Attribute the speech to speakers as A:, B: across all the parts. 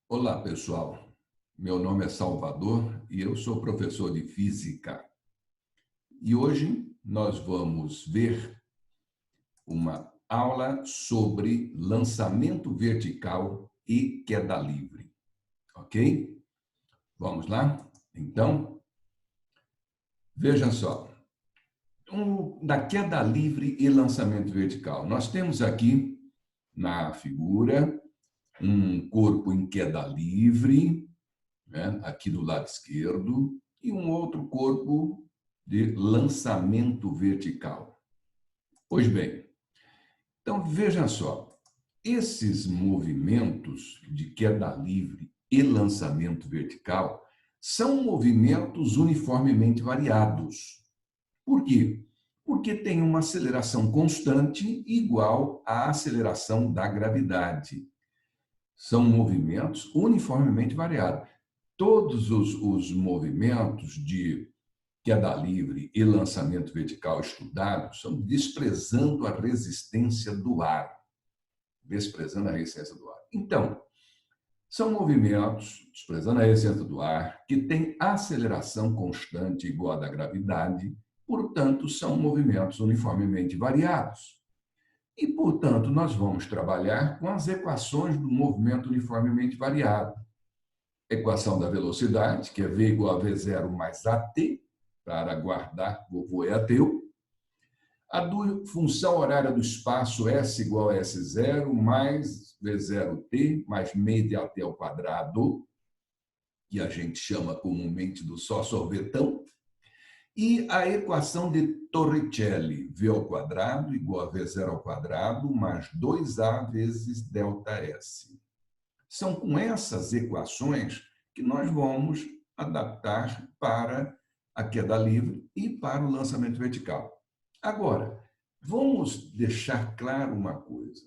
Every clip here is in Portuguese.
A: Olá, pessoal. Meu nome é Salvador e eu sou professor de física. E hoje nós vamos ver uma aula sobre lançamento vertical e queda livre. Ok? Vamos lá? Então, veja só. Da queda livre e lançamento vertical. Nós temos aqui na figura um corpo em queda livre, né, aqui do lado esquerdo, e um outro corpo de lançamento vertical. Pois bem, então veja só, esses movimentos de queda livre e lançamento vertical são movimentos uniformemente variados. Por quê? Porque tem uma aceleração constante igual à aceleração da gravidade. São movimentos uniformemente variados. Todos os movimentos de queda livre e lançamento vertical estudados são desprezando a resistência do ar. Desprezando a resistência do ar. Então, são movimentos, desprezando a resistência do ar, que têm aceleração constante igual à da gravidade, portanto, são movimentos uniformemente variados. E, portanto, nós vamos trabalhar com as equações do movimento uniformemente variado. Equação da velocidade, que é V igual a V0 mais AT, para guardar, vovô é ateu. A função horária do espaço S igual a S0 mais V0T mais meio de AT ao quadrado, que a gente chama comumente do só sorvetão. E a equação de Torricelli, V ao quadrado igual a V0 ao quadrado mais 2A vezes ΔS. São com essas equações que nós vamos adaptar para a queda livre e para o lançamento vertical. Agora, vamos deixar claro uma coisa.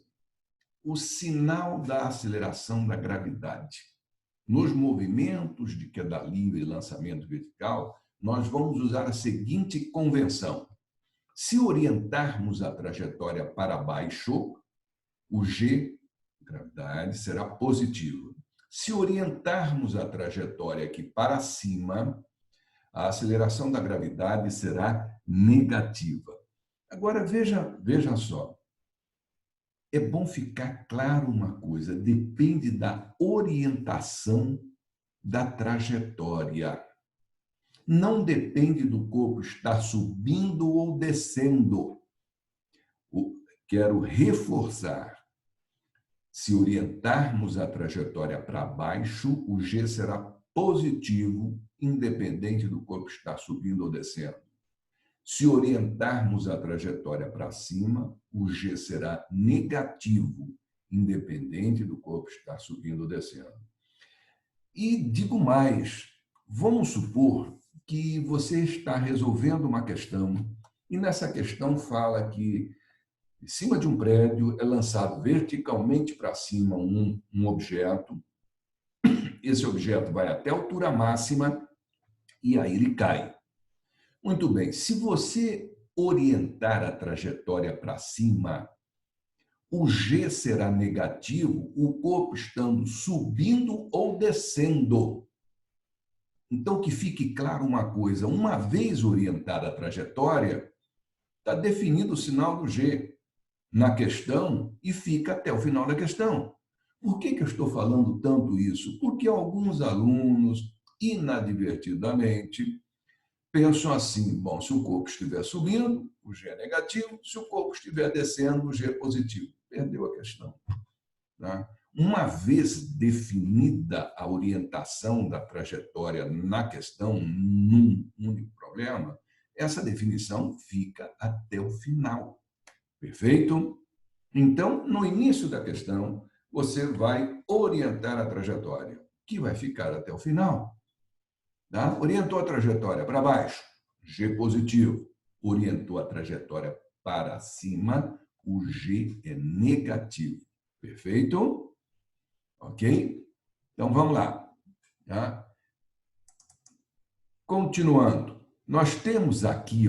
A: O sinal da aceleração da gravidade. Nos movimentos de queda livre e lançamento vertical, nós vamos usar a seguinte convenção. Se orientarmos a trajetória para baixo, o G, gravidade, será positivo. Se orientarmos a trajetória aqui para cima, a aceleração da gravidade será negativa. Agora, veja só. É bom ficar claro uma coisa, depende da orientação da trajetória. Não depende do corpo estar subindo ou descendo. Quero reforçar. Se orientarmos a trajetória para baixo, o G será positivo, independente do corpo estar subindo ou descendo. Se orientarmos a trajetória para cima, o G será negativo, independente do corpo estar subindo ou descendo. E digo mais, vamos supor que você está resolvendo uma questão e nessa questão fala que em cima de um prédio é lançado verticalmente para cima um objeto, esse objeto vai até a altura máxima e aí ele cai. Muito bem, se você orientar a trajetória para cima, o G será negativo, o corpo estando subindo ou descendo. Então, que fique claro uma coisa, uma vez orientada a trajetória, está definido o sinal do G na questão e fica até o final da questão. Por que eu estou falando tanto isso? Porque alguns alunos, inadvertidamente, pensam assim, bom, se o corpo estiver subindo, o G é negativo, se o corpo estiver descendo, o G é positivo. Perdeu a questão. Né? Uma vez definida a orientação da trajetória na questão, num único problema, essa definição fica até o final. Perfeito? Então, no início da questão, você vai orientar a trajetória, que vai ficar até o final. Tá? Orientou a trajetória para baixo, G positivo. Orientou a trajetória para cima, o G é negativo. Perfeito? Ok? Então, vamos lá. Tá? Continuando. Nós temos aqui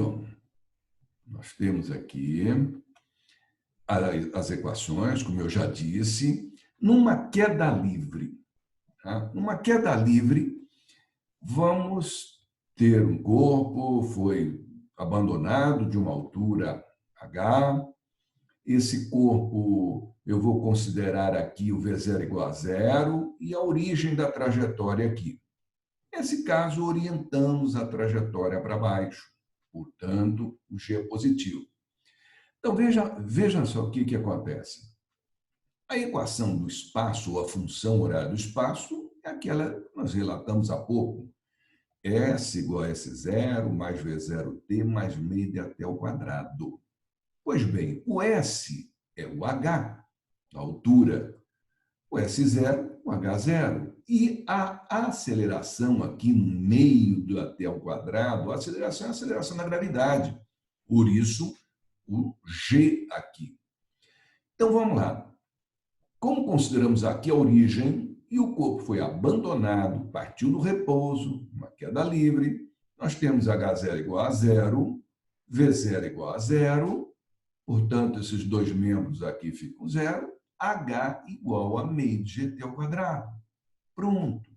A: as equações, como eu já disse, numa queda livre. Tá? Numa queda livre, vamos ter um corpo, foi abandonado de uma altura H. Esse corpo, eu vou considerar aqui o V0 igual a zero e a origem da trajetória aqui. Nesse caso, orientamos a trajetória para baixo, portanto, o G é positivo. Então, veja só o que acontece. A equação do espaço, ou a função horária do espaço, é aquela que nós relatamos há pouco. S igual a S0 mais V0t mais meio de até o quadrado. Pois bem, o S é o H, a altura. O S0, o H0. E a aceleração aqui no meio do até ao quadrado, a aceleração é a aceleração da gravidade. Por isso, o G aqui. Então, vamos lá. Como consideramos aqui a origem e o corpo foi abandonado, partiu do repouso, uma queda livre, nós temos H0 igual a zero, V0 igual a zero, portanto, esses dois membros aqui ficam zero, H igual a meio de GT ao quadrado. Pronto.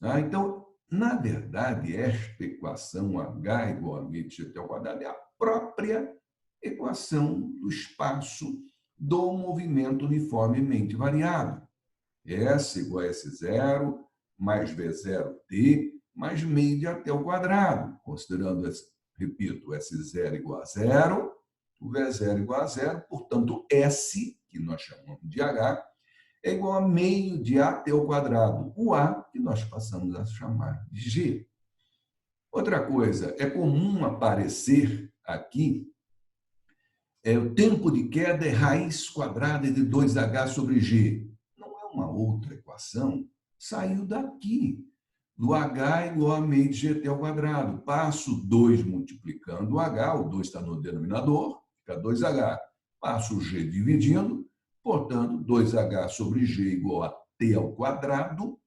A: Tá? Então, na verdade, esta equação H igual a meio de GT ao quadrado é a própria equação do espaço do movimento uniformemente variado. S igual a S0 mais V0t mais meio de até ao quadrado. Considerando, repito, S0 igual a zero, o V0 igual a zero, portanto, S, que nós chamamos de H, é igual a meio de até ao quadrado. O A, que nós passamos a chamar de G. Outra coisa, é comum aparecer aqui o tempo de queda é raiz quadrada de 2H sobre G. Não é uma outra equação, saiu daqui, do H igual a meio de GT ao quadrado. Passo 2 multiplicando o H, o 2 está no denominador, fica 2H. Passo o G dividindo, portanto, 2H sobre G igual a T ao quadrado,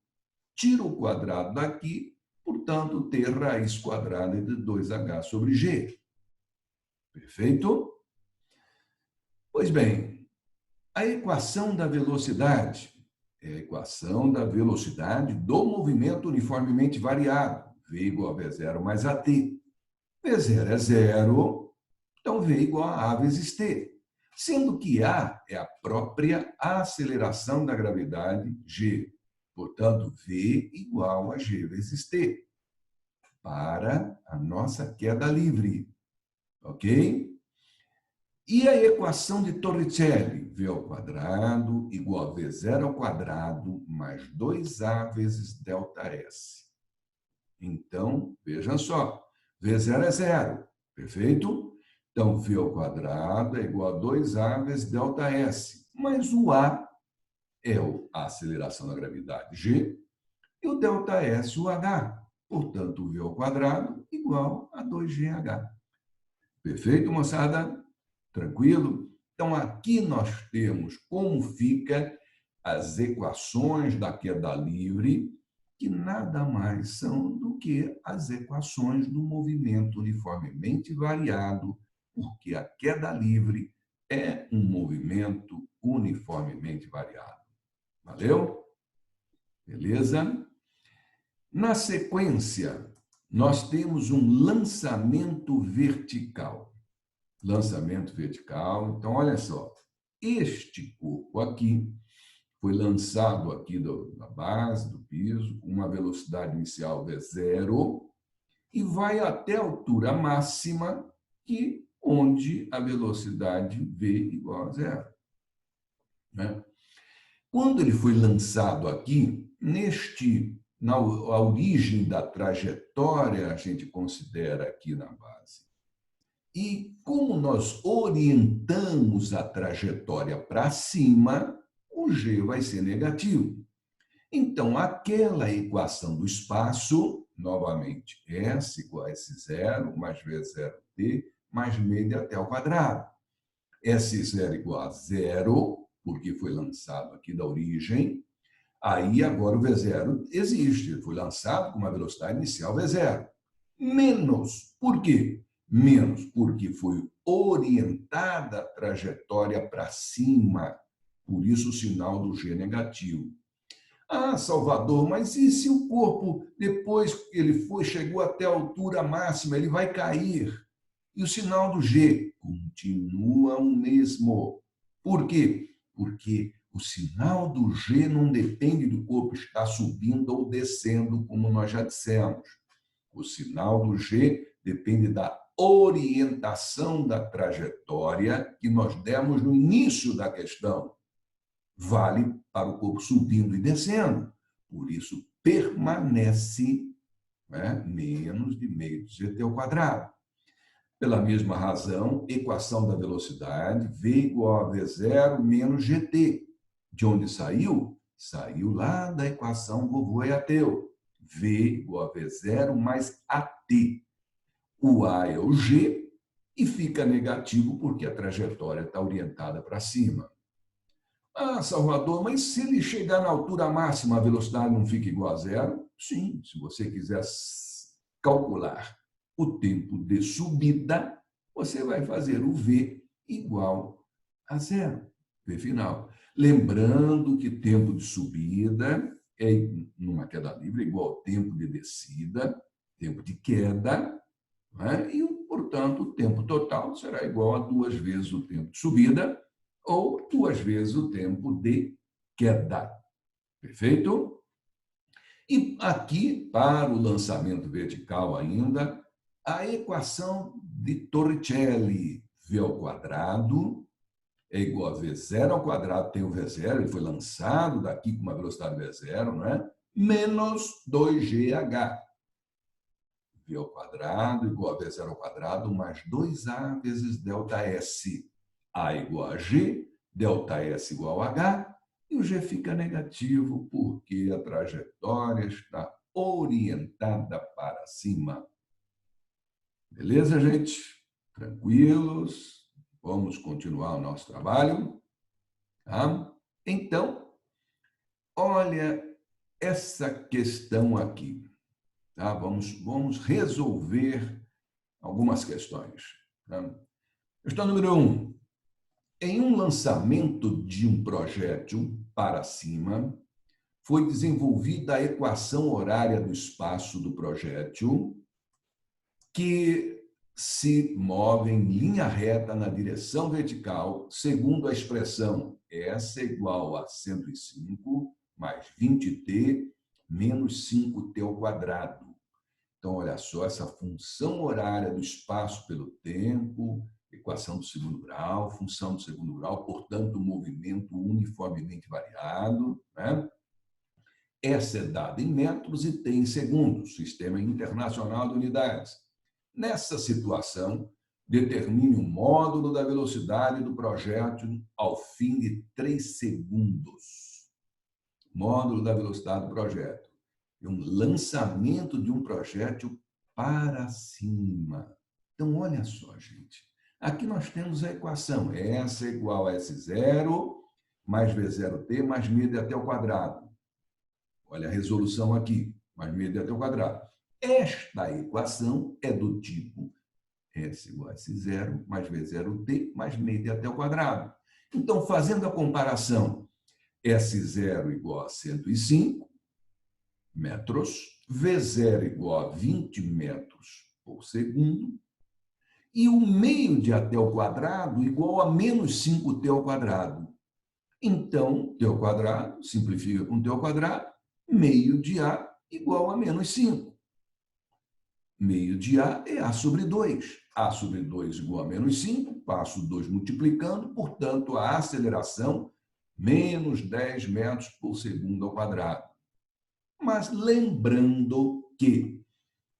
A: tiro o quadrado daqui, portanto, T raiz quadrada de 2H sobre G. Perfeito? Pois bem, a equação da velocidade é a equação da velocidade do movimento uniformemente variado. V igual a V0 mais AT. V0 é zero, então V igual a vezes T. Sendo que A é a própria aceleração da gravidade G. Portanto, V igual a G vezes T. Para a nossa queda livre. Ok? E a equação de Torricelli? V ao quadrado igual a V0 ao quadrado mais 2A vezes ΔS. Então, vejam só, V0 é zero, perfeito? Então, V ao quadrado é igual a 2A vezes ΔS. Mas o A é a aceleração da gravidade G e o ΔS o H. Portanto, V ao quadrado igual a 2GH. Perfeito, moçada? Tranquilo? Então, aqui nós temos como fica as equações da queda livre, que nada mais são do que as equações do movimento uniformemente variado, porque a queda livre é um movimento uniformemente variado. Valeu? Beleza? Na sequência, nós temos um lançamento vertical. Lançamento vertical. Então, olha só, este corpo aqui foi lançado aqui da base, do piso, com uma velocidade inicial V0 e vai até a altura máxima, onde a velocidade V igual a zero. Né? Quando ele foi lançado aqui, a origem da trajetória, a gente considera aqui na base. E como nós orientamos a trajetória para cima, o G vai ser negativo. Então, aquela equação do espaço, novamente, S igual a S0 mais V0t mais meio de até ao quadrado. S0 igual a zero, porque foi lançado aqui da origem. Aí, agora, o V0 existe, foi lançado com uma velocidade inicial V0. Menos, por quê? Menos porque foi orientada a trajetória para cima, por isso o sinal do G negativo. Ah, Salvador, mas e se o corpo, depois que ele chegou até a altura máxima, ele vai cair? E o sinal do G continua o mesmo. Por quê? Porque o sinal do G não depende do corpo estar subindo ou descendo, como nós já dissemos. O sinal do G depende da orientação da trajetória que nós demos no início da questão. Vale para o corpo subindo e descendo. Por isso, permanece, né, menos de meio de gt ao quadrado. Pela mesma razão, equação da velocidade, V igual a V0 menos GT. De onde saiu? Saiu lá da equação vovô e ateu. V igual a V0 mais AT. O A é o G e fica negativo porque a trajetória está orientada para cima. Ah, Salvador, mas se ele chegar na altura máxima, a velocidade não fica igual a zero? Sim, se você quiser calcular o tempo de subida, você vai fazer o V igual a zero, V final. Lembrando que tempo de subida é, numa queda livre, igual ao tempo de descida, tempo de queda, né? E, portanto, o tempo total será igual a 2 vezes o tempo de subida ou 2 vezes o tempo de queda. Perfeito? E aqui, para o lançamento vertical ainda, a equação de Torricelli, V ao quadrado é igual a V0 ao quadrado, tem o V0, ele foi lançado daqui com uma velocidade V0, não é? Menos 2GH. V ao quadrado igual a V0 ao quadrado mais 2A vezes ΔS. A igual a G, ΔS igual a H, e o G fica negativo porque a trajetória está orientada para cima. Beleza, gente? Tranquilos? Vamos continuar o nosso trabalho? Tá? Então, olha essa questão aqui. Tá? Vamos resolver algumas questões. Tá? Questão número 1. Em um lançamento de um projétil para cima, foi desenvolvida a equação horária do espaço do projétil, que se move em linha reta na direção vertical, segundo a expressão S igual a 105 mais 20t menos 5t ao quadrado. Então, olha só, essa função horária do espaço pelo tempo, equação do segundo grau, função do segundo grau, portanto, movimento uniformemente variado, né? Essa é dada em metros e T em segundos, Sistema Internacional de Unidades. Nessa situação, determine o módulo da velocidade do projétil ao fim de 3 segundos. Módulo da velocidade do projétil. Um lançamento de um projétil para cima. Então, olha só, gente. Aqui nós temos a equação. S igual a S0 mais V0t mais μd até o quadrado. Olha a resolução aqui, mais μd até o quadrado. Esta equação é do tipo S igual a S0 mais V0t mais μd até o quadrado. Então, fazendo a comparação, S0 igual a 105 metros, V0 igual a 20 metros por segundo, e o meio de até ao quadrado igual a menos 5t ao quadrado. Então, t ao quadrado simplifica com t ao quadrado, meio de A igual a menos 5. Meio de A é A sobre 2. A sobre 2 igual a menos 5, passo 2 multiplicando, portanto, a aceleração, menos 10 metros por segundo ao quadrado. Mas lembrando que,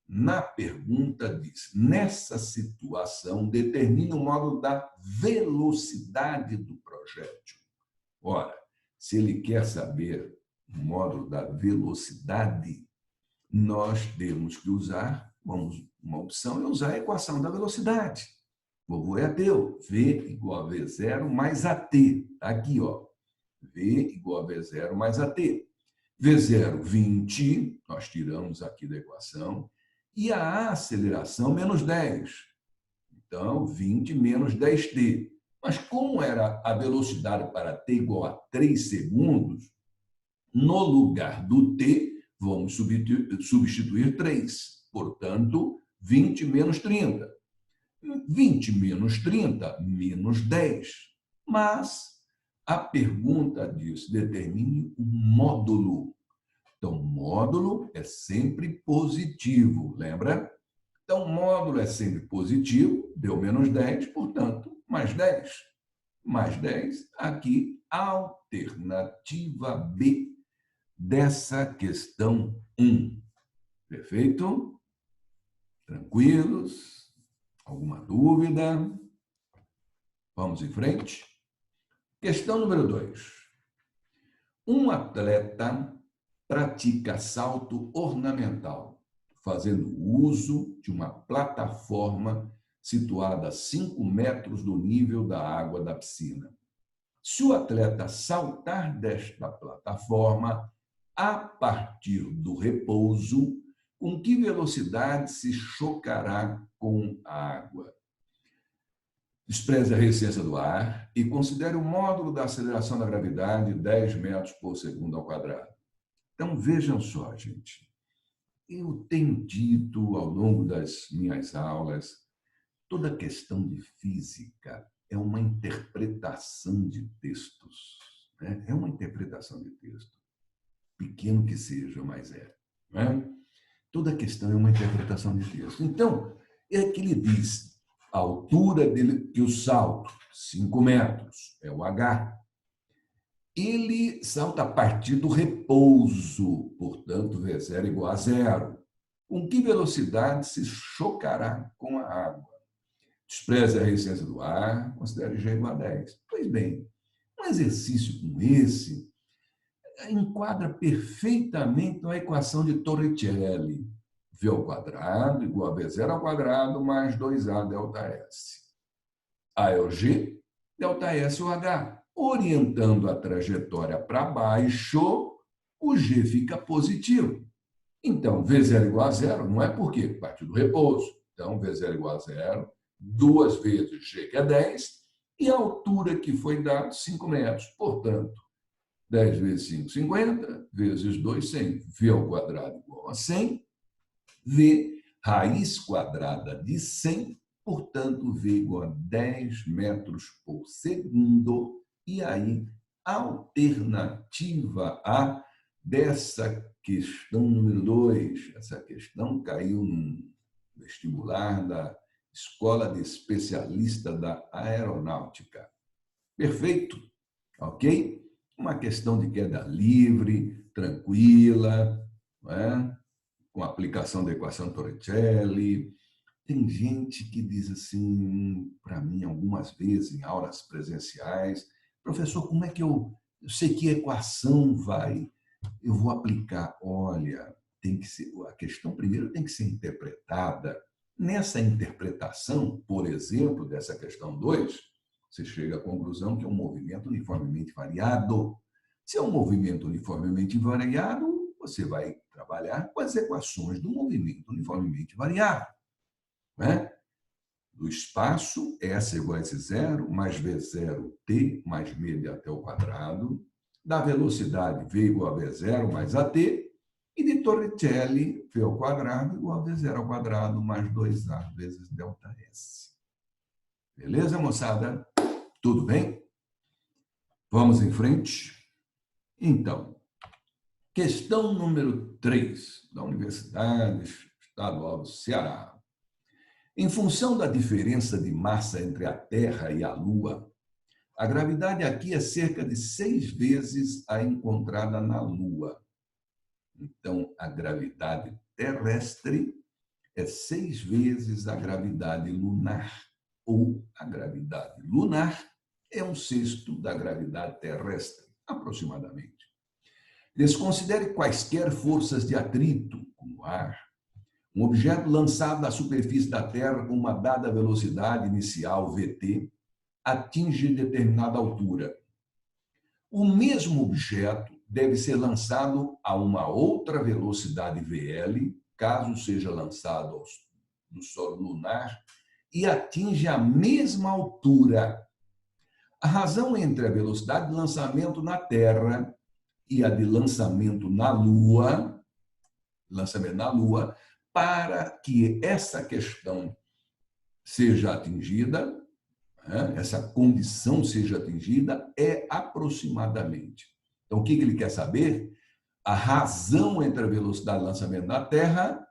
A: na pergunta diz, nessa situação, determine o módulo da velocidade do projétil. Ora, se ele quer saber o módulo da velocidade, nós temos que usar, uma opção é usar a equação da velocidade. Vovô é ateu. V igual a V0 mais AT. Está aqui, ó. V igual a V0 mais AT. V0, 20, nós tiramos aqui da equação, e a aceleração, menos 10. Então, 20 menos 10t. Mas como era a velocidade para t igual a 3 segundos, no lugar do t, vamos substituir 3. Portanto, 20 menos 30. 20 menos 30, menos 10. Mas a pergunta diz, determine um módulo. Então, módulo é sempre positivo, lembra? Então, módulo é sempre positivo, deu menos 10, portanto, mais 10. Mais 10, aqui, alternativa B dessa questão 1. Perfeito? Tranquilos? Alguma dúvida? Vamos em frente? Questão número 2. Um atleta pratica salto ornamental, fazendo uso de uma plataforma situada a 5 metros do nível da água da piscina. Se o atleta saltar desta plataforma a partir do repouso, com que velocidade se chocará com a água? Despreze a resistência do ar e considere o módulo da aceleração da gravidade 10 metros por segundo ao quadrado. Então, vejam só, gente. Eu tenho dito ao longo das minhas aulas, toda questão de física é uma interpretação de textos. Né? É uma interpretação de texto. Pequeno que seja, mas é. Né? Toda questão é uma interpretação de texto. Então, é que ele diz a altura dele, que o salto, 5 metros, é o H. Ele salta a partir do repouso, portanto, V0 igual a 0. Com que velocidade se chocará com a água? Despreze a resistência do ar, considere G igual a 10. Pois bem, um exercício como esse enquadra perfeitamente na equação de Torricelli. V ao quadrado igual a V0 ao quadrado mais 2A delta S. A é o G, delta S é o H. Orientando a trajetória para baixo, o G fica positivo. Então, V0 igual a 0, não é por quê? Partir do repouso. Então, V0 igual a 0, 2 vezes G, que é 10, e a altura que foi dada, 5 metros. Portanto, 10 vezes 5, 50, vezes 2, 100. V ao quadrado igual a 100, V raiz quadrada de 100, portanto, V igual a 10 metros por segundo. E aí, alternativa A dessa questão número 2. Essa questão caiu no vestibular da Escola de Especialista da Aeronáutica. Perfeito? Ok? Uma questão de queda livre, tranquila, não é? Com a aplicação da equação Torricelli. Tem gente que diz assim, para mim, algumas vezes, em aulas presenciais, professor, como é que eu sei que equação eu vou aplicar? Olha, tem que ser, a questão primeiro tem que ser interpretada. Nessa interpretação, por exemplo, dessa questão 2, você chega à conclusão que é um movimento uniformemente variado. Se é um movimento uniformemente variado, você vai trabalhar com as equações do movimento uniformemente variado. Né? Do espaço, S igual a S0, mais V0t, mais meio até o quadrado. Da velocidade, V igual a V0 mais AT. E de Torricelli, V ao quadrado igual a V0 ao quadrado mais 2A vezes delta S. Beleza, moçada? Tudo bem? Vamos em frente? Então, questão número 3, da Universidade Estadual do Ceará. Em função da diferença de massa entre a Terra e a Lua, a gravidade aqui é cerca de 6 vezes a encontrada na Lua. Então, a gravidade terrestre é 6 vezes a gravidade lunar, ou a gravidade lunar é 1/6 da gravidade terrestre, aproximadamente. Desconsidere quaisquer forças de atrito, como ar. Um objeto lançado da superfície da Terra com uma dada velocidade inicial, VT, atinge determinada altura. O mesmo objeto deve ser lançado a uma outra velocidade, VL, caso seja lançado no solo lunar, e atinge a mesma altura. A razão entre a velocidade de lançamento na Terra e a de lançamento na Lua, para que essa questão seja atingida, né, essa condição seja atingida, é aproximadamente. Então, o que ele quer saber? A razão entre a velocidade de lançamento na Terra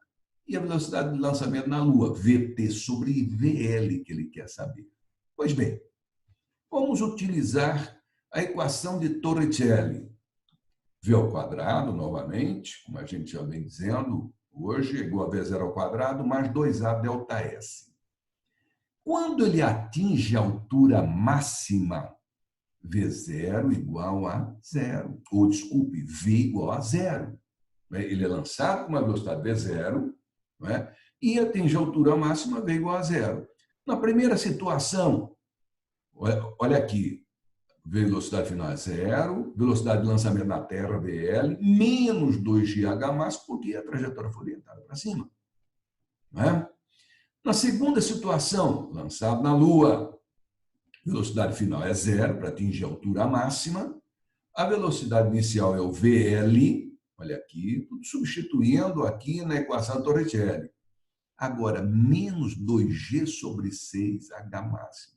A: e a velocidade de lançamento na Lua, VT sobre VL, que ele quer saber. Pois bem, vamos utilizar a equação de Torricelli. V ao quadrado, novamente, como a gente já vem dizendo hoje, é igual a V0 ao quadrado, mais 2A delta S. Quando ele atinge a altura máxima, V0 igual a zero, ou desculpe, V igual a zero. Ele é lançado com uma velocidade V0, não é? E atinge a altura máxima, V igual a zero. Na primeira situação, olha aqui, velocidade final é zero, velocidade de lançamento na Terra, VL, menos 2gh, porque a trajetória foi orientada para cima. Não é? Na segunda situação, lançado na Lua, velocidade final é zero para atingir a altura máxima, a velocidade inicial é o VL, olha aqui, tudo substituindo aqui na equação Torricelli. Agora, menos 2g sobre 6h máximo.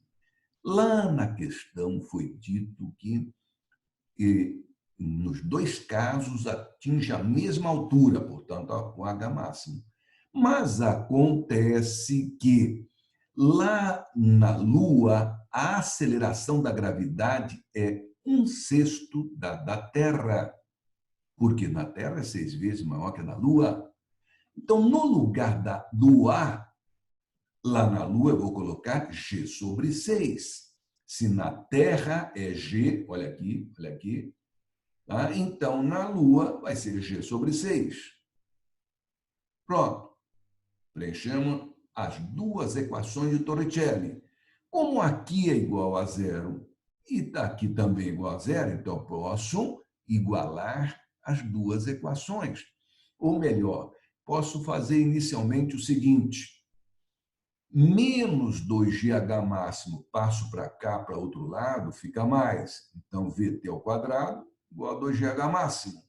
A: Lá na questão foi dito que nos dois casos atinge a mesma altura, portanto, o h máximo. Mas acontece que lá na Lua, a aceleração da gravidade é 1/6 da Terra, porque na Terra é 6 vezes maior que na Lua. Então, no lugar do A, lá na Lua, eu vou colocar G sobre 6. Se na Terra é G, olha aqui, tá? Então na Lua vai ser G sobre 6. Pronto. Preenchemos as duas equações de Torricelli. Como aqui é igual a zero e aqui também é igual a zero, então eu posso igualar as duas equações. Ou melhor, posso fazer inicialmente o seguinte: menos 2gh máximo, passo para cá, para outro lado, fica mais. Então, VT ao quadrado igual a 2gh máximo.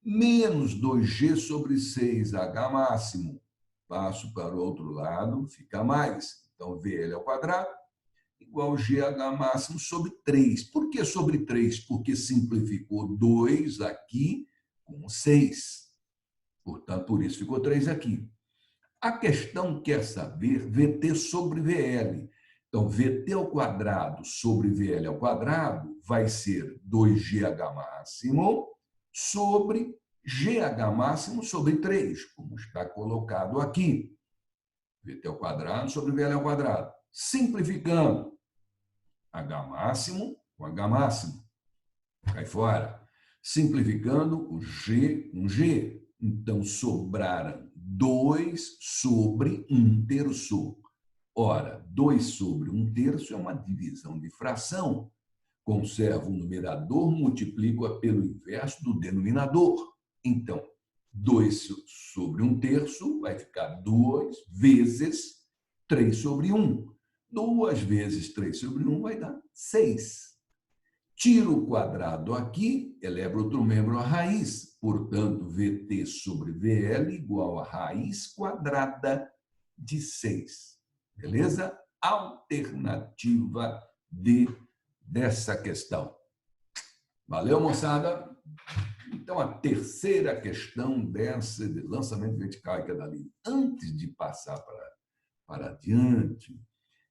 A: Menos 2g sobre 6h máximo, passo para o outro lado, fica mais. Então, VL ao quadrado igual a GH máximo sobre 3. Por que sobre 3? Porque simplificou 2 aqui com 6. Portanto, por isso ficou 3 aqui. A questão quer saber VT sobre VL. Então, VT ao quadrado sobre VL ao quadrado vai ser 2gh máximo sobre GH máximo sobre 3, como está colocado aqui. VT ao quadrado sobre VL ao quadrado. Simplificando, H máximo com H máximo. Cai fora. Simplificando, o G com G. Então, sobraram 2 sobre 1/3. Ora, 2 sobre 1/3 é uma divisão de fração. Conservo o numerador, multiplico pelo inverso do denominador. Então, 2 sobre 1/3 vai ficar 2 vezes 3 sobre 1. 2 vezes 3 sobre 1 vai dar 6. Tiro o quadrado aqui, eleva outro membro à raiz. Portanto, VT sobre VL igual a raiz quadrada de 6. Beleza? Alternativa dessa questão. Valeu, moçada? Então, a terceira questão dessa de lançamento vertical e queda livre. Antes de passar para adiante,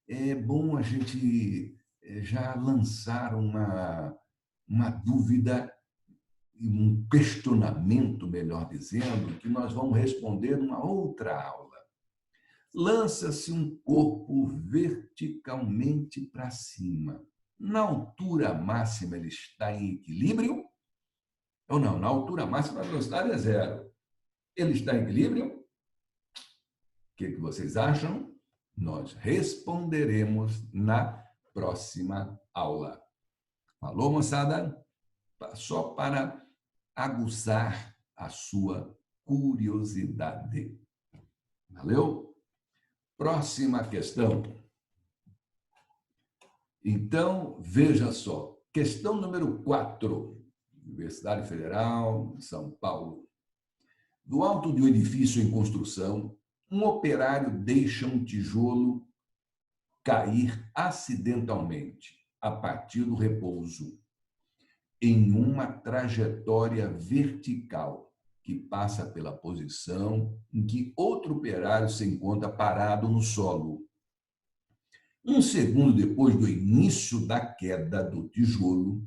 A: é bom a gente já lançar uma dúvida, um questionamento, melhor dizendo, que nós vamos responder numa outra aula. Lança-se um corpo verticalmente para cima. Na altura máxima ele está em equilíbrio? Ou não? Na altura máxima a velocidade é zero. Ele está em equilíbrio? O que vocês acham? Nós responderemos na próxima aula. Falou, moçada? Só para aguçar a sua curiosidade. Valeu? Próxima questão. Então, veja só. Questão número 4. Universidade Federal de São Paulo. Do alto de um edifício em construção, um operário deixa um tijolo cair acidentalmente, a partir do repouso, em uma trajetória vertical que passa pela posição em que outro operário se encontra parado no solo. Um segundo depois do início da queda do tijolo,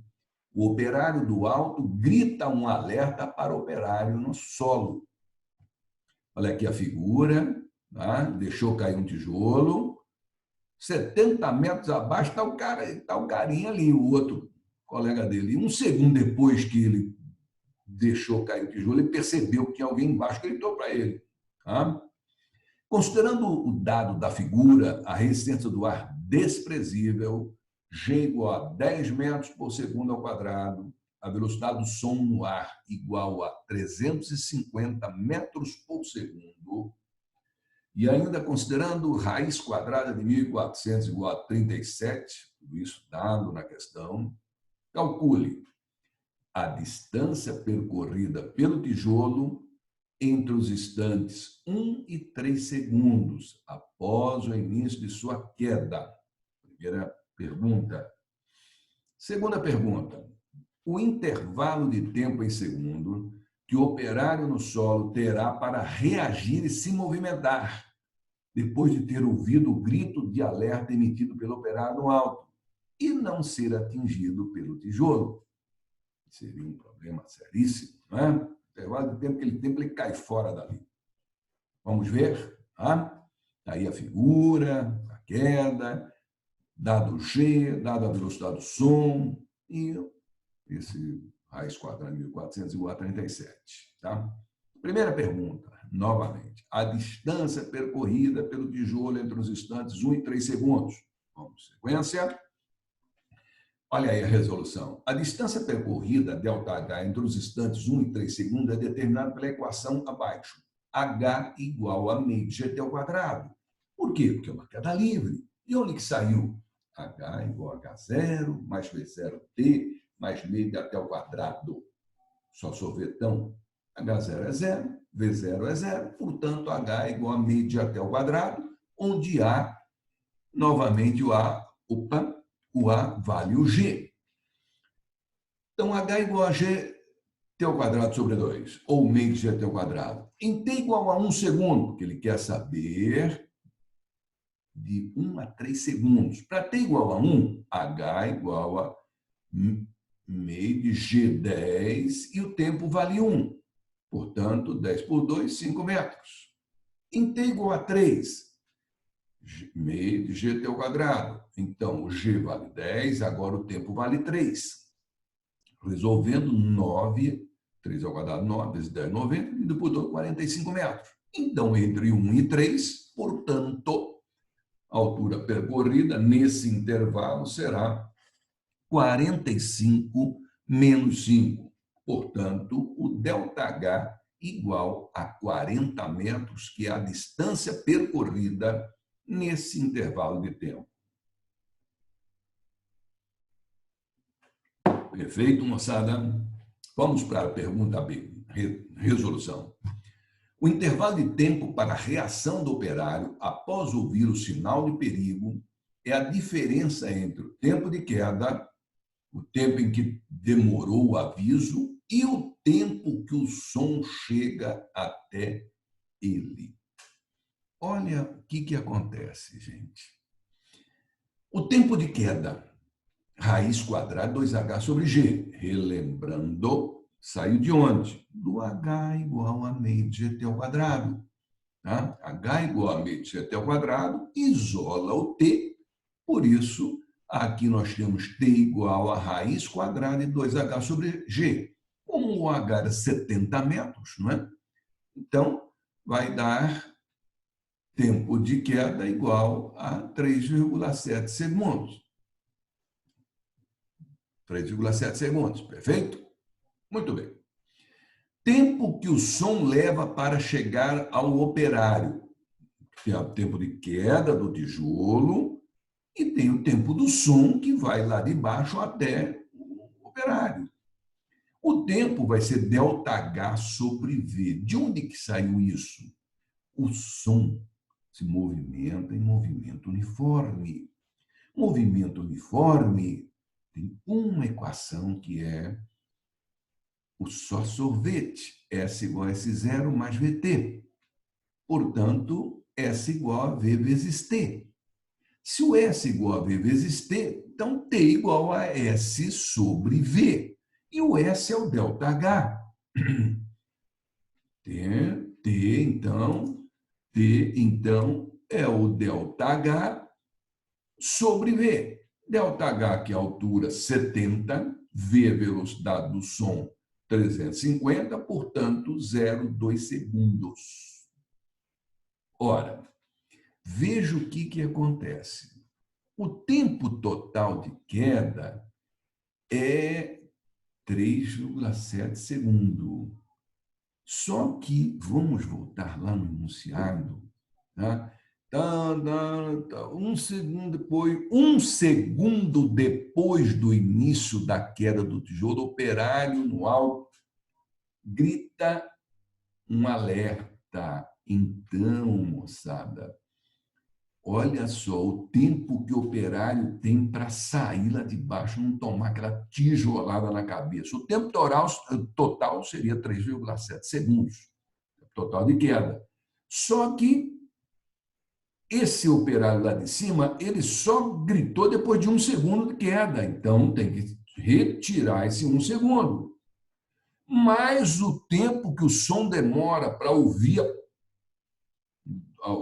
A: o operário do alto grita um alerta para o operário no solo. Olha aqui a figura, tá? Deixou cair um tijolo, 70 metros abaixo está o carinha ali, o outro colega dele. E um segundo depois que ele deixou cair o tijolo, ele percebeu que tinha alguém embaixo, gritou para ele. Tá? Considerando o dado da figura, a resistência do ar desprezível, G igual a 10 metros por segundo ao quadrado, a velocidade do som no ar igual a 350 metros por segundo, e ainda considerando raiz quadrada de 1.400 igual a 37, tudo isso dado na questão, calcule a distância percorrida pelo tijolo entre os instantes 1 e 3 segundos após o início de sua queda. Primeira pergunta. Segunda pergunta. O intervalo de tempo em segundo que o operário no solo terá para reagir e se movimentar depois de ter ouvido o grito de alerta emitido pelo operário no alto e não ser atingido pelo tijolo. Seria um problema seríssimo, não é? O intervalo de tempo, aquele tempo, ele cai fora dali. Vamos ver? Tá? Aí a figura, a queda, dado G, dado a velocidade do som e esse raiz quadrada de 1.400 igual a 37. Tá? Primeira pergunta, novamente. A distância percorrida pelo tijolo entre os instantes 1 e 3 segundos. Vamos, sequência. Olha aí a resolução. A distância percorrida, ΔH, entre os instantes 1 e 3 segundos é determinada pela equação abaixo. H igual a meio de GT ao quadrado. Por quê? Porque é uma queda livre. E onde que saiu? H igual a H0 mais V0T mais meio de até ao quadrado. Só sorvetão. H0 é 0, V0 é 0, portanto, H é igual a meio de até ao quadrado, onde A, novamente o A vale o G. Então, H igual a G T ao quadrado sobre 2, ou meio de G T ao quadrado. Em T igual a 1 segundo, porque ele quer saber de 1 a 3 segundos. Para T igual a 1, H igual a meio de G10 e o tempo vale 1. Portanto, 10 por 2, 5 metros. Em T igual a 3, meio de GT ao quadrado. Então, o G vale 10, agora o tempo vale 3. Resolvendo 9, 3 ao quadrado, 9 vezes 10, 90, dividido por 2, 45 metros. Então, entre 1 e 3, portanto, a altura percorrida nesse intervalo será 45 menos 5. Portanto, o ΔH igual a 40 metros, que é a distância percorrida nesse intervalo de tempo. Perfeito, moçada? Vamos para a pergunta B, resolução. O intervalo de tempo para a reação do operário após ouvir o sinal de perigo é a diferença entre o tempo de queda, o tempo em que demorou o aviso e o tempo que o som chega até ele. Olha o que acontece, gente. O tempo de queda, raiz quadrada 2H sobre G. Relembrando, saiu de onde? Do H igual a meio de GT ao quadrado. Tá? H igual a meio de GT ao quadrado isola o T, por isso, aqui nós temos T igual a raiz quadrada de 2H sobre G. Como o H era 70 metros, não é? Então, vai dar tempo de queda igual a 3,7 segundos. 3,7 segundos, perfeito? Muito bem. Tempo que o som leva para chegar ao operário. Tem o tempo de queda do tijolo e tem o tempo do som que vai lá de baixo até o operário. O tempo vai ser ΔH sobre V. De onde que saiu isso? O som se movimenta em movimento uniforme. Movimento uniforme tem uma equação que é o só sorvete, S igual a S0 mais VT. Portanto, S igual a V vezes T. Se o S igual a V vezes T, então T igual a S sobre V. E o S é o ΔH. T, então, é o ΔH sobre V. ΔH, que é a altura 70, V, velocidade do som 350, portanto, 0,2 segundos. Ora, veja o que acontece. O tempo total de queda é 3,7 segundos. Só que, vamos voltar lá no enunciado, tá? Um segundo depois do início da queda do tijolo, o operário no alto grita um alerta. Então, moçada, olha só o tempo que o operário tem para sair lá de baixo, não tomar aquela tijolada na cabeça. O tempo total seria 3,7 segundos, total de queda. Só que esse operário lá de cima, ele só gritou depois de 1 segundo de queda. Então, tem que retirar esse 1 segundo. Mas o tempo que o som demora para ouvir a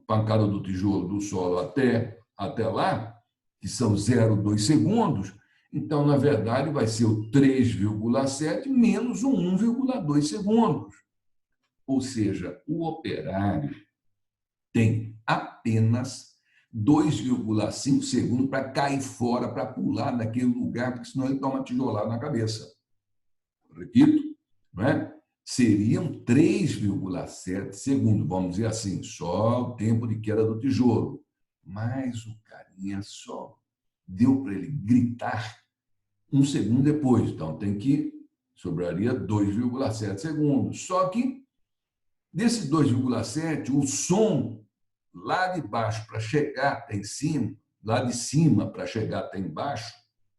A: pancada do tijolo do solo até lá, que são 0,2 segundos, então, na verdade, vai ser o 3,7 menos o 1,2 segundos. Ou seja, o operário tem apenas 2,5 segundos para cair fora, para pular daquele lugar, porque senão ele toma tijolada na cabeça. Repito, não é? Seriam 3,7 segundos, vamos dizer assim, só o tempo de queda do tijolo. Mas o carinha só deu para ele gritar 1 segundo depois, então sobraria 2,7 segundos. Só que, desse 2,7, o som lá de baixo para chegar até em cima, lá de cima para chegar até embaixo,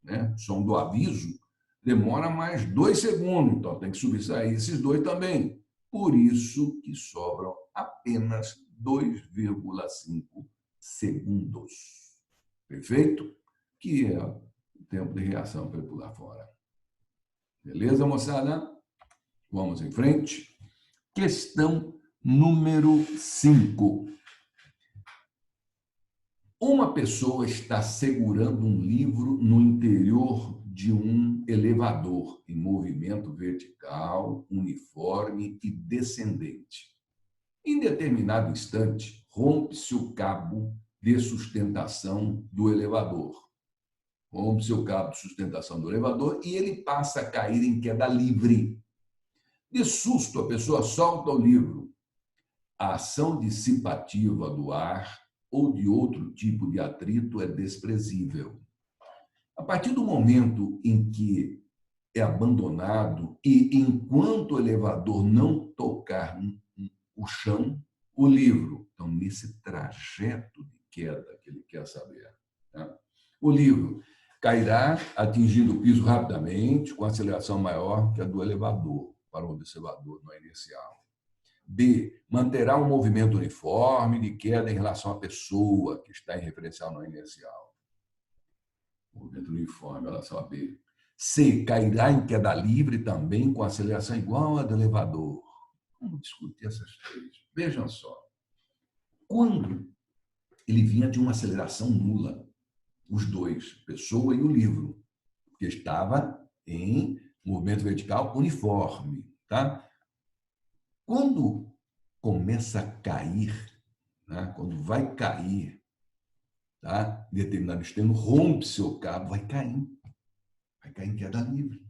A: né? O som do aviso, demora mais 2 segundos, então tem que subtrair esses 2 também. Por isso que sobram apenas 2,5 segundos. Perfeito? Que é o tempo de reação para ele pular fora. Beleza, moçada? Vamos em frente. Questão número 5. Uma pessoa está segurando um livro no interior de um elevador em movimento vertical, uniforme e descendente. Em determinado instante, rompe-se o cabo de sustentação do elevador. Rompe-se o cabo de sustentação do elevador e ele passa a cair em queda livre. De susto, a pessoa solta o livro. A ação dissipativa do ar ou de outro tipo de atrito é desprezível. A partir do momento em que é abandonado e enquanto o elevador não tocar o chão, o livro, então nesse trajeto de queda que ele quer saber, né? O livro cairá atingindo o piso rapidamente, com aceleração maior que a do elevador, para o observador no inicial. B. Manterá um movimento uniforme de queda em relação à pessoa que está em referencial no inercial. Movimento uniforme em relação a B. C. Cairá em queda livre também com aceleração igual à do elevador. Vamos discutir essas 3. Vejam só. Quando ele vinha de uma aceleração nula, os 2, pessoa e o livro, que estava em movimento vertical uniforme, tá? Quando começa a cair, né? Quando vai cair, tá? Em determinado extremo, rompe seu cabo, vai cair em queda livre.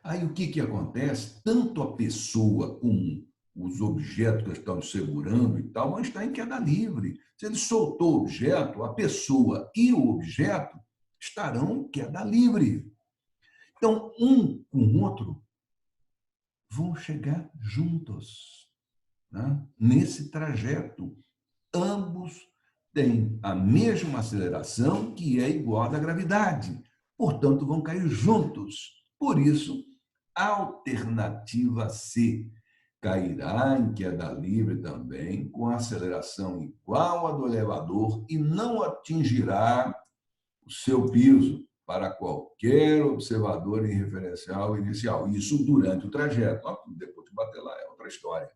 A: Aí o que acontece? Tanto a pessoa como os objetos que estão segurando e tal vão estar em queda livre. Se ele soltou o objeto, a pessoa e o objeto estarão em queda livre. Então, um com o outro vão chegar juntos, né? Nesse trajeto. Ambos têm a mesma aceleração, que é igual à da gravidade. Portanto, vão cair juntos. Por isso, a alternativa C cairá em queda livre também, com aceleração igual à do elevador e não atingirá o seu piso para qualquer observador em referencial inicial. Isso durante o trajeto. Depois de bater lá é outra história.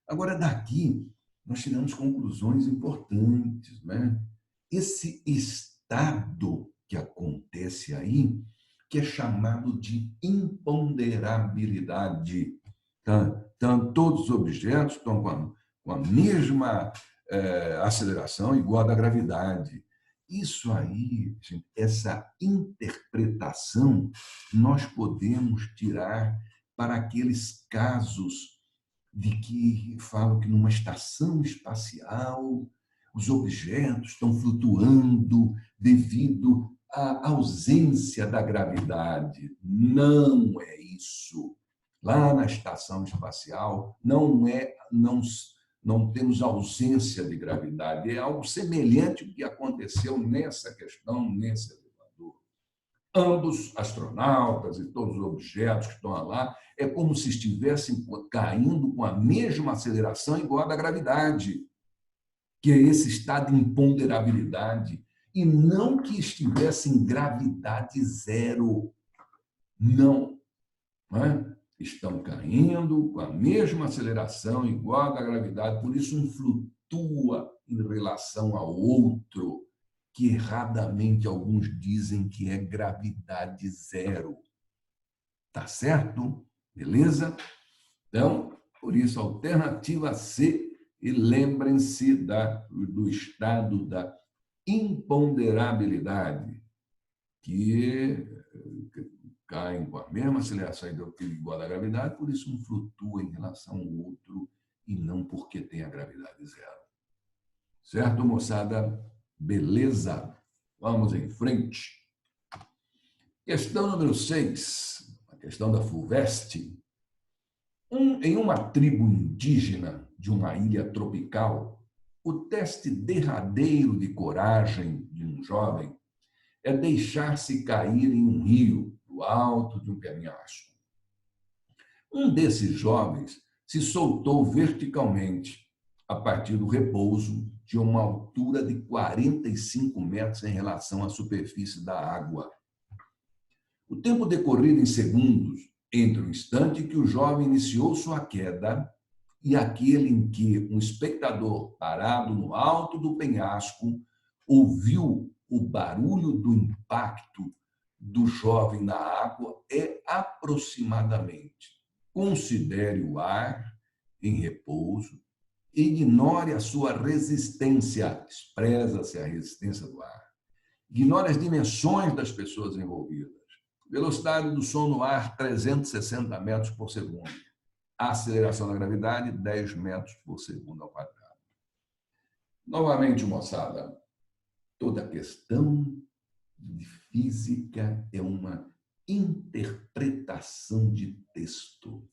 A: Agora, daqui, nós tiramos conclusões importantes, né? Esse estado que acontece aí, que é chamado de imponderabilidade. Então, todos os objetos estão com a mesma aceleração igual à da gravidade. Isso aí, gente, essa interpretação, nós podemos tirar para aqueles casos de que falam que numa estação espacial os objetos estão flutuando devido à ausência da gravidade. Não é isso. Lá na estação espacial não temos ausência de gravidade. É algo semelhante ao que aconteceu nessa questão, nesse elevador. Ambos, astronautas e todos os objetos que estão lá, é como se estivessem caindo com a mesma aceleração igual à da gravidade, que é esse estado de imponderabilidade, e não que estivesse em gravidade zero. Não. Não é? Estão caindo com a mesma aceleração igual à da gravidade, por isso um flutua em relação ao outro, que erradamente alguns dizem que é gravidade zero. Tá certo? Beleza? Então, por isso, alternativa C, e lembrem-se do estado da imponderabilidade, que caem com a mesma aceleração igual à gravidade, por isso um flutua em relação ao outro e não porque tem a gravidade zero. Certo, moçada? Beleza? Vamos em frente. Questão número 6, a questão da FUVEST. Em uma tribo indígena de uma ilha tropical, o teste derradeiro de coragem de um jovem é deixar-se cair em um rio do alto de um penhasco. Um desses jovens se soltou verticalmente a partir do repouso de uma altura de 45 metros em relação à superfície da água. O tempo decorrido em segundos entre o instante em que o jovem iniciou sua queda e aquele em que um espectador parado no alto do penhasco ouviu o barulho do impacto do jovem na água é aproximadamente. Considere o ar em repouso, ignore a sua resistência, despreza-se a resistência do ar, ignore as dimensões das pessoas envolvidas. Velocidade do som no ar, 360 metros por segundo. A aceleração da gravidade, 10 metros por segundo ao quadrado. Novamente, moçada, toda questão de física é uma interpretação de texto.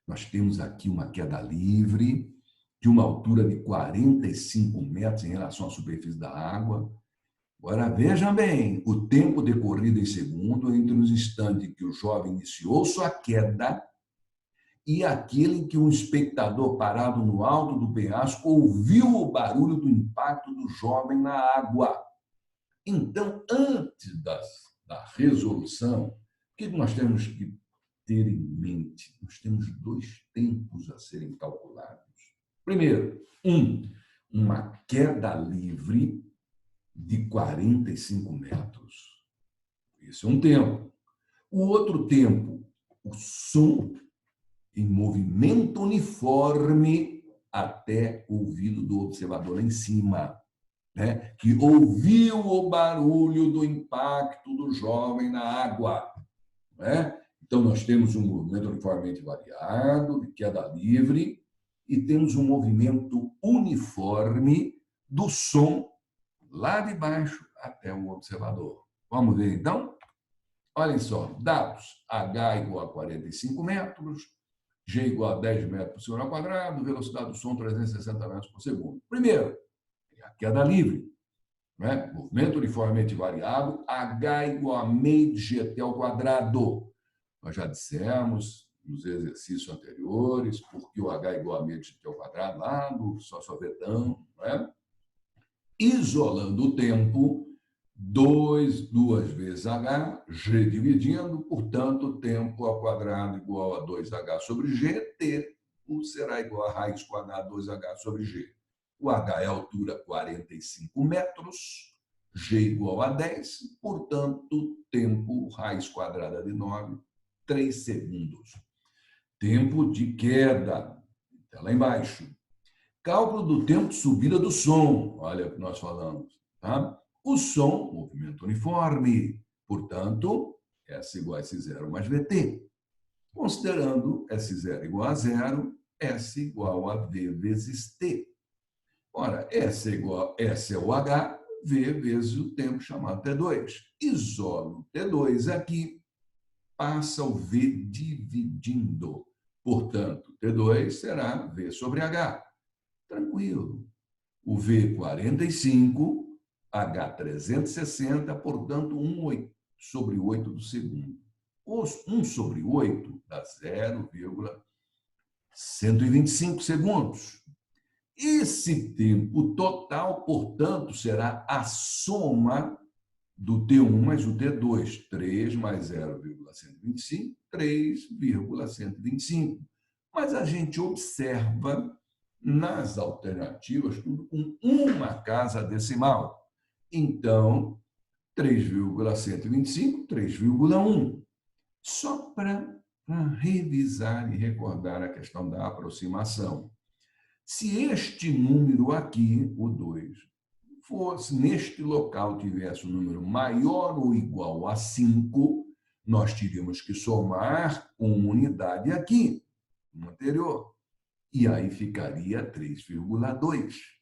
A: Nós temos aqui uma queda livre de uma altura de 45 metros em relação à superfície da água. Agora, vejam bem, o tempo decorrido em segundo entre os instantes em que o jovem iniciou sua queda e aquele em que um espectador parado no alto do penhasco ouviu o barulho do impacto do jovem na água. Então, antes da resolução, o que nós temos que ter em mente? Nós temos 2 tempos a serem calculados. Primeiro, uma queda livre de 45 metros. Esse é um tempo. O outro tempo, o som em movimento uniforme até o ouvido do observador lá em cima, né? Que ouviu o barulho do impacto do jovem na água. Né? Então, nós temos um movimento uniformemente variado, de queda livre, e temos um movimento uniforme do som lá de baixo até o observador. Vamos ver, então? Olhem só, dados, H igual a 45 metros, G igual a 10 metros por segundo ao quadrado, velocidade do som 360 metros por segundo. Primeiro, a queda livre, né? Movimento uniformemente variável, H igual a meio de GT ao quadrado. Nós já dissemos nos exercícios anteriores, porque o H igual a meio de GT ao quadrado, lá no sorvetão, né? Isolando o tempo, duas vezes H, G dividindo, portanto, tempo ao quadrado igual a 2H sobre G, T será igual a raiz quadrada 2H sobre G. O H é a altura 45 metros, G igual a 10, portanto, tempo raiz quadrada de 9, 3 segundos. Tempo de queda, está lá embaixo. Cálculo do tempo de subida do som, olha o que nós falamos, tá? O som, movimento uniforme, portanto, S igual a S0 mais VT. Considerando S0 igual a 0, S igual a V vezes T. Ora, S é o H, V vezes o tempo chamado T2. Isolo T2 aqui, passa o V dividindo. Portanto, T2 será V sobre H. Tranquilo. O V 45, H 360, portanto, 1 sobre 8 do segundo. 1 sobre 8 dá 0,125 segundos. Esse tempo total, portanto, será a soma do T1 mais o T2. 3 mais 0,125, 3,125. Mas a gente observa nas alternativas tudo com uma casa decimal. Então, 3,125, 3,1. Só para revisar e recordar a questão da aproximação. Se este número aqui, o 2, fosse neste local tivesse um número maior ou igual a 5, nós teríamos que somar uma unidade aqui, no anterior. E aí ficaria 3,2.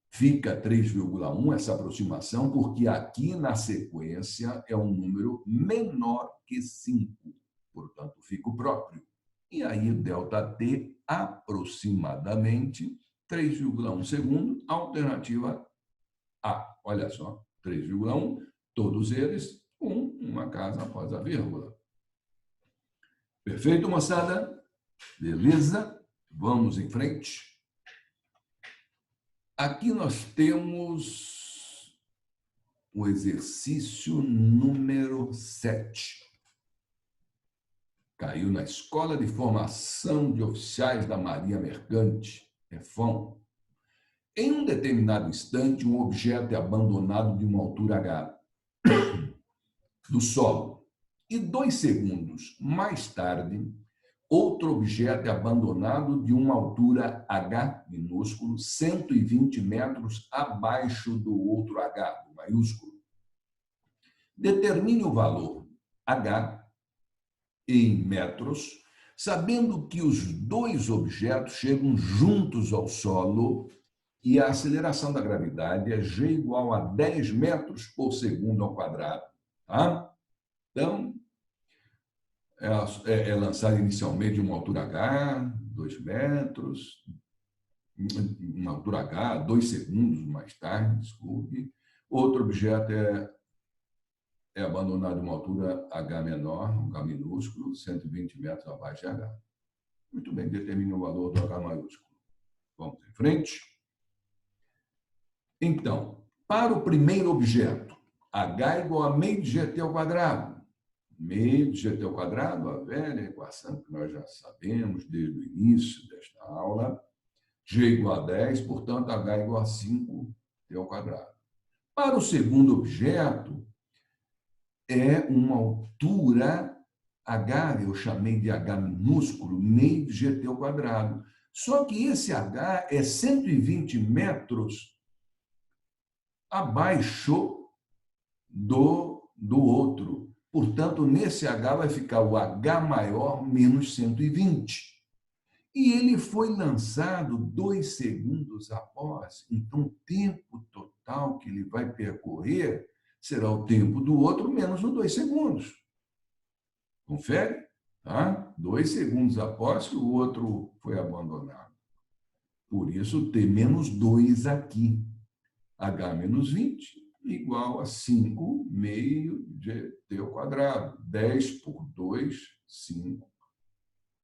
A: Fica 3,1 essa aproximação, porque aqui na sequência é um número menor que 5. Portanto, fica o próprio. E aí, ΔT, aproximadamente 3,1 segundo, alternativa A. Olha só, 3,1, todos eles com uma casa após a vírgula. Perfeito, moçada? Beleza? Vamos em frente. Aqui nós temos o exercício número 7. Caiu na Escola de Formação de Oficiais da Marinha Mercante, EFOM. Em um determinado instante, um objeto é abandonado de uma altura H do solo. E 2 segundos mais tarde, outro objeto é abandonado de uma altura H minúsculo, 120 metros abaixo do outro H, do maiúsculo. Determine o valor H em metros, sabendo que os 2 objetos chegam juntos ao solo e a aceleração da gravidade é G igual a 10 metros por segundo ao quadrado. Tá? Então, é lançado inicialmente de uma altura H, 2 metros, uma altura H, 2 segundos mais tarde, desculpe. Outro objeto é abandonado de uma altura H menor, um H minúsculo, 120 metros abaixo de H. Muito bem, determine o valor do H maiúsculo. Vamos em frente. Então, para o primeiro objeto, H igual a meio de GT ao quadrado. Meio de GT ao quadrado, a velha equação que nós já sabemos desde o início desta aula. G igual a 10, portanto, H igual a 5T ao quadrado. Para o segundo objeto, é uma altura H, eu chamei de H minúsculo, meio de GT ao quadrado. Só que esse H é 120 metros abaixo do outro. Portanto, nesse H vai ficar o H maior menos 120. E ele foi lançado 2 segundos após. Então, o tempo total que ele vai percorrer será o tempo do outro menos os 2 segundos. Confere? Tá? 2 segundos após que o outro foi abandonado. Por isso, T menos 2 aqui. H menos 20 igual a 5 meio de T ao quadrado. 10 por 2, 5.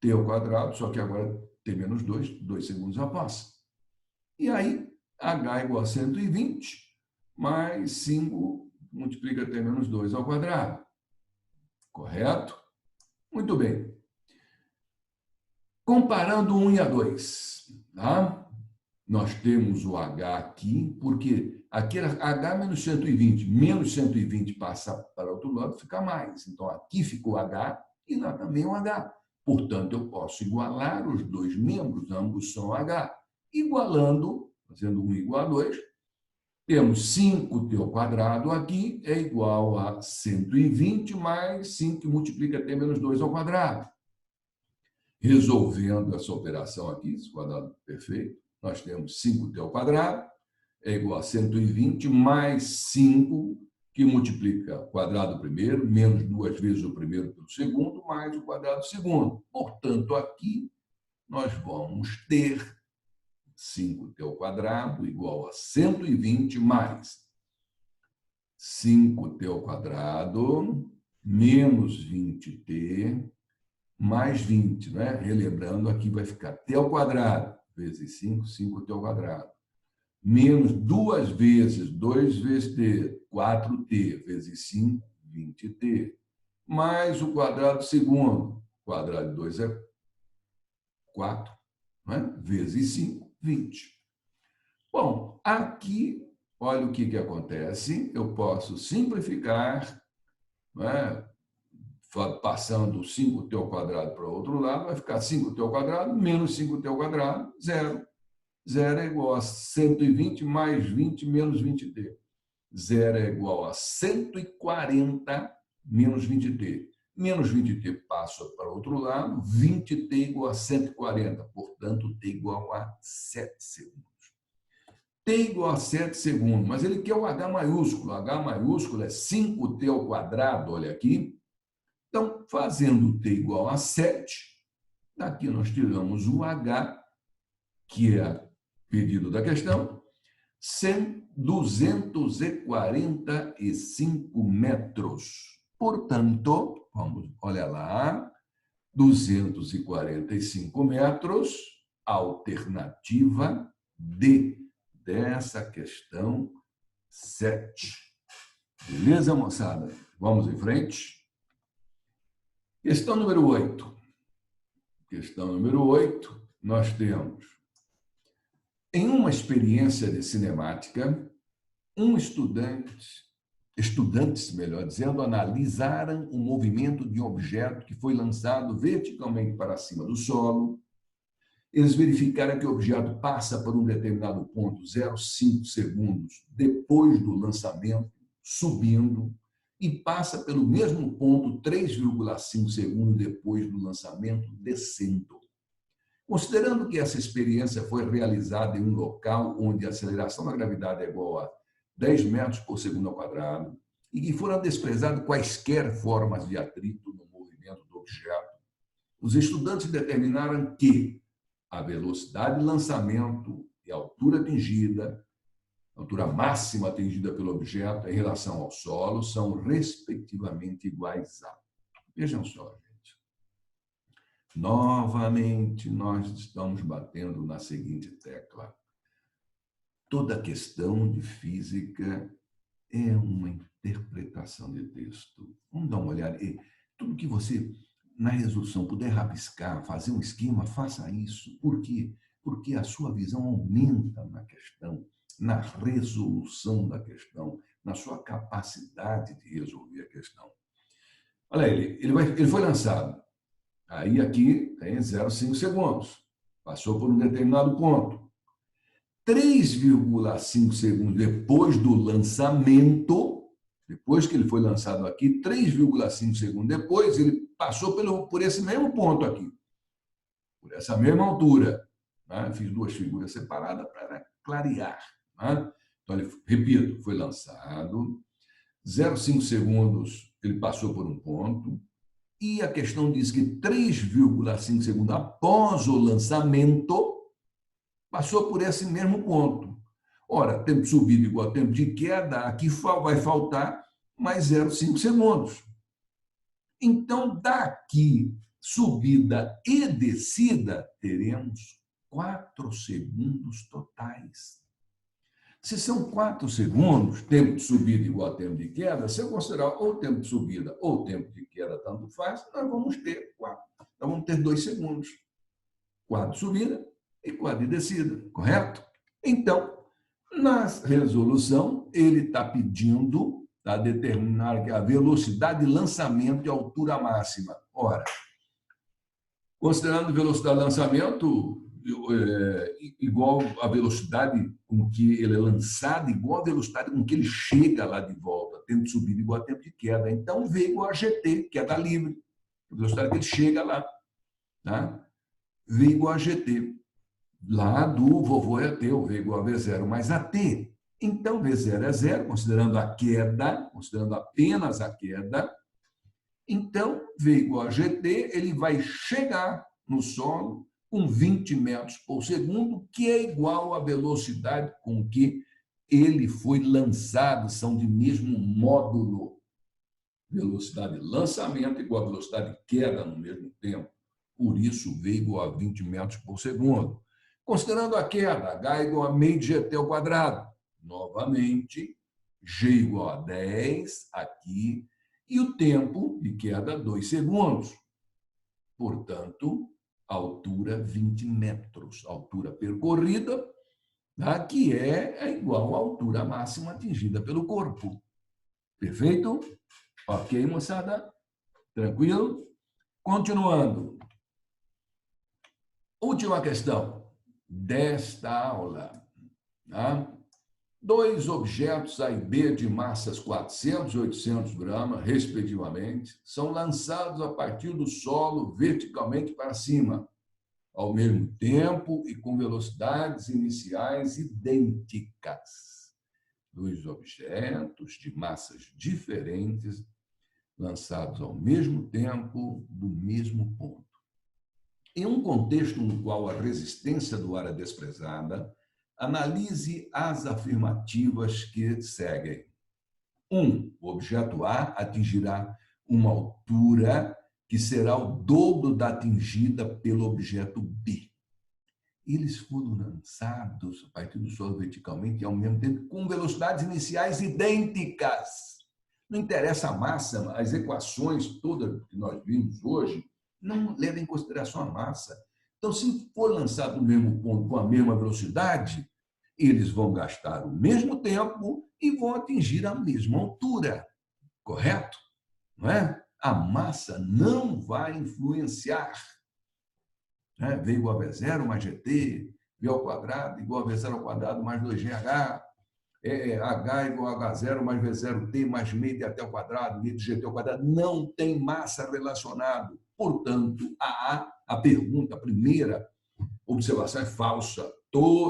A: T ao quadrado, só que agora T menos 2, 2 segundos após. E aí, H igual a 120, mais 5 multiplica T menos 2 ao quadrado. Correto? Muito bem. Comparando 1 e a 2, tá? Nós temos o H aqui, porque aqui era H menos 120. Menos 120 passa para o outro lado, fica mais. Então, aqui ficou H e lá também o H. Portanto, eu posso igualar os dois membros, ambos são H. Igualando, fazendo 1 igual a 2, temos 5t ao quadrado aqui é igual a 120 mais 5 que multiplica t menos 2 ao quadrado. Resolvendo essa operação aqui, esse quadrado perfeito, nós temos 5t ao quadrado é igual a 120 mais 5, que multiplica o quadrado primeiro, menos 2 vezes o primeiro pelo segundo, mais o quadrado do segundo. Portanto, aqui nós vamos ter 5t ao quadrado igual a 120 mais 5t ao quadrado menos 20t mais 20, né? Relembrando, aqui vai ficar t ao quadrado vezes 5, 5t ao quadrado, menos 2 vezes 2 vezes t, 4t vezes 5, 20t, mais o quadrado segundo. O quadrado de 2 é 4, né? Vezes 5, 20. Bom, aqui, olha o que acontece. Eu posso simplificar, né? Passando 5t ao quadrado para o outro lado, vai ficar 5t ao quadrado menos 5t ao quadrado, zero. Zero é igual a 120 mais 20 menos 20t. Zero é igual a 140 menos 20t. Menos 20t passa para o outro lado, 20t igual a 140, portanto, t igual a 7 segundos. T igual a 7 segundos, mas ele quer o H maiúsculo. H maiúsculo é 5t ao quadrado, olha aqui. Então, fazendo t igual a 7, daqui nós tiramos o H, que é pedido da questão, 245 metros. Portanto, vamos, olha lá, 245 metros, alternativa D dessa questão 7. Beleza, moçada? Vamos em frente. Questão número 8. Questão número 8, nós temos: em uma experiência de cinemática, estudantes, melhor dizendo, analisaram o movimento de um objeto que foi lançado verticalmente para cima do solo. Eles verificaram que o objeto passa por um determinado ponto 0,5 segundos depois do lançamento, subindo, e passa pelo mesmo ponto 3,5 segundos depois do lançamento, descendo. Considerando que essa experiência foi realizada em um local onde a aceleração da gravidade é igual a 10 metros por segundo ao quadrado e que foram desprezadas quaisquer formas de atrito no movimento do objeto, os estudantes determinaram que a velocidade de lançamento e a altura atingida, a altura máxima atingida pelo objeto em relação ao solo, são respectivamente iguais a... Vejam só, gente. Novamente, nós estamos batendo na seguinte tecla. Toda questão de física é uma interpretação de texto. Vamos dar uma olhada. Tudo que você, na resolução, puder rabiscar, fazer um esquema, faça isso. Por quê? Porque a sua visão aumenta na questão, na resolução da questão, na sua capacidade de resolver a questão. Olha, ele foi lançado. Aí aqui tem 0,5 segundos. Passou por um determinado ponto. 3,5 segundos depois do lançamento, depois que ele foi lançado aqui, 3,5 segundos depois, ele passou por esse mesmo ponto aqui, por essa mesma altura. Né? Fiz duas figuras separadas para clarear. Né? Então, repito, foi lançado, 0,5 segundos ele passou por um ponto, E a questão diz que 3,5 segundos após o lançamento, passou por esse mesmo ponto. Ora, tempo de subida igual a tempo de queda, aqui vai faltar mais 0,5 segundos. Então, daqui, subida e descida, teremos 4 segundos totais. Se são 4 segundos, tempo de subida igual a tempo de queda, se eu considerar ou tempo de subida ou tempo de queda, tanto faz, nós vamos ter 4. Nós vamos ter 2 segundos. 4 de subida e 4 de descida, correto? Então, na resolução, ele está pedindo a determinar a velocidade de lançamento e altura máxima. Ora, considerando velocidade de lançamento igual a velocidade com que ele é lançado, igual a velocidade com que ele chega lá de volta, tempo de subida igual a tempo de queda. Então, V igual a GT, queda livre, a velocidade que ele chega lá. Tá? V igual a GT. Lá do vovô é T, o V igual a V0 mais AT. Então, V0 é 0, considerando a queda, considerando apenas a queda. Então, V igual a GT, ele vai chegar no solo com 20 metros por segundo, que é igual à velocidade com que ele foi lançado, são de mesmo módulo. Velocidade de lançamento igual a velocidade de queda no mesmo tempo. Por isso, V igual a 20 metros por segundo. Considerando a queda, H igual a meio de GT ao quadrado. Novamente, G igual a 10 aqui, e o tempo de queda, 2 segundos. Portanto, altura 20 metros. Altura percorrida, tá? Que é igual à altura máxima atingida pelo corpo. Perfeito? Ok, moçada? Tranquilo? Continuando. Última questão desta aula. Tá? 2 objetos A e B de massas 400 e 800 gramas, respectivamente, são lançados a partir do solo verticalmente para cima, ao mesmo tempo e com velocidades iniciais idênticas. 2 objetos de massas diferentes, lançados ao mesmo tempo, do mesmo ponto. Em um contexto no qual a resistência do ar é desprezada, analise as afirmativas que seguem. 1. O objeto A atingirá uma altura que será o dobro da atingida pelo objeto B. Eles foram lançados a partir do solo verticalmente e ao mesmo tempo com velocidades iniciais idênticas. Não interessa a massa, as equações todas que nós vimos hoje não levam em consideração a massa. Então, se for lançado no mesmo ponto com a mesma velocidade, eles vão gastar o mesmo tempo e vão atingir a mesma altura. Correto? Não é? A massa não vai influenciar. V igual a V0 mais GT, V ao quadrado igual a V0 ao quadrado mais 2GH, H igual a H0 mais V0T mais meio de AT ao quadrado, meio de GT ao quadrado. Não tem massa relacionado. Portanto, a pergunta, a primeira observação é falsa.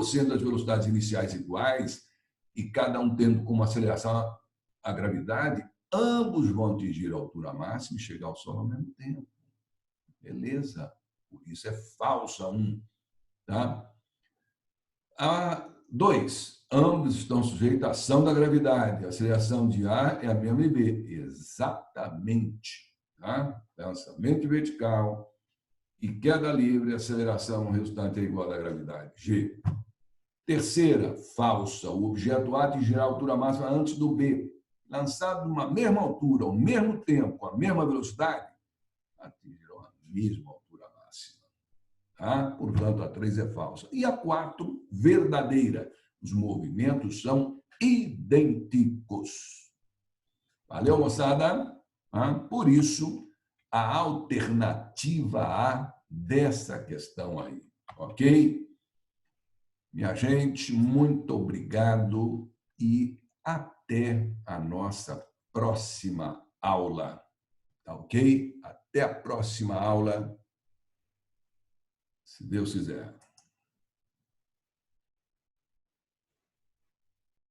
A: Sendo as velocidades iniciais iguais e cada um tendo como aceleração a gravidade, ambos vão atingir a altura máxima e chegar ao solo ao mesmo tempo. Beleza? Por isso é falsa 1. Tá? 2. Ambos estão sujeitos à ação da gravidade. A aceleração de A é a mesma de B. Exatamente. Tá? Lançamento vertical e queda livre, aceleração resultante é igual à gravidade. G. Terceira, falsa. O objeto A atingirá a altura máxima antes do B. Lançado numa mesma altura, ao mesmo tempo, com a mesma velocidade, atingirá a mesma altura máxima. Tá? Portanto, a 3 é falsa. E a 4, verdadeira. Os movimentos são idênticos. Valeu, moçada? Por isso, a alternativa A dessa questão aí. Ok? Minha gente, muito obrigado e até a nossa próxima aula. Tá ok? Até a próxima aula, se Deus quiser.